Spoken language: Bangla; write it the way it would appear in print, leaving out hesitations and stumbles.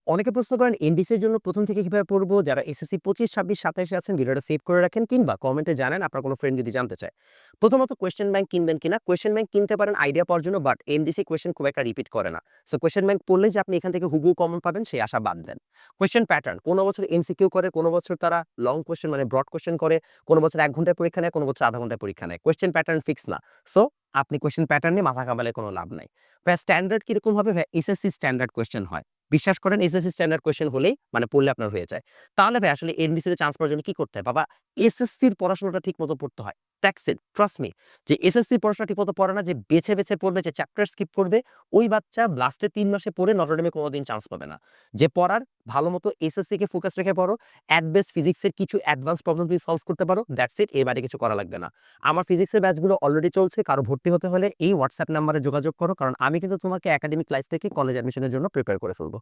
অনেকে প্রশ্ন করেন এনডিসির জন্য প্রথম থেকে কিভাবে পড়বো? যারা এসএসসি 25, 26, 27 এ আছেন ভিডিওটা সেভ করে রাখেন কিংবা কমেন্টে জানান আপনার কোনো ফ্রেন্ড যদি জানতে চায়। প্রথমত কোয়েশ্চেন ব্যাংক কিনবেন কিনা? কোয়েশ্চেন ব্যাংক কিনতে পারেন আইডিয়া পাওয়ার জন্য, বাট এমডিসি কোয়েশ্চেন খুব একটা রিপিট করে না। সো কোয়েশ্চেন ব্যাংক পড়লে যে আপনি এখান থেকে হুবহু কমন পাবেন সেই আশা বাদ দেন। কোয়েশ্চেন প্যাটার্ন কোন বছর এমসিকিউ করে, কোন বছর তারা লং কোয়েশ্চেন মানে ব্রড কোয়েশ্চেন করে, কোন বছর ১ ঘন্টায় পরীক্ষা নেয়, কোন বছর আধা ঘন্টায় পরীক্ষা নেয়। কোয়েশ্চেন প্যাটার্ন ফিক্স না। সো আপনি কোয়েশ্চেন প্যাটার্ন নিয়ে মাথা ঘামালে কোনো লাভ নাই। ভাইয়া স্ট্যান্ডার্ড কিরকম হবে? ভাইয়া এসএসসি স্ট্যান্ডার্ড কোয়েশ্চেন হয়। বিশ্বাস করেন এসএসসি স্ট্যান্ডার্ড কোয়েশ্চেন হলেই মানে পড়লে আপনার হয়ে যায়। তাহলে ভাই আসলে এনডিসি তে চান্স পাওয়ার জন্য কি করতে হয়? বাবা এসএসসির পড়াশোনাটা ঠিকমতো পড়তে হয়। That's it, trust me. যে এসএসসির পড়াশোনা ঠিকমতো পড়ে না, যে বেছে, বেছে পড়বে, যে চ্যাপ্টার স্কিপ করবে, ওই বাচ্চা লাস্টের ৩ মাসে পড়ে নটরডেমে কোনদিন চান্স পাবে না। যে পড়ার ভালোমতো এসএসসি কে ফোকাস রেখে পড়ো, এট বেস্ট ফিজিক্সের কিছু অ্যাডভান্স প্রবলেম তুমি সলভ করতে পারো, দ্যাটস ইট। এর বাইরে কিছু করা লাগবে না। আমার ফিজিক্সের ব্যাচগুলো অলরেডি চলছে। কারো ভর্তি হতে হলে এই হোয়াটসঅ্যাপ নাম্বারে যোগাযোগ করো। কারণ আমি কিন্তু তোমাকে একাডেমিক লাইফ থেকে কলেজ অ্যাডমিশনের জন্য প্রিপেয়ার করে ফেলব।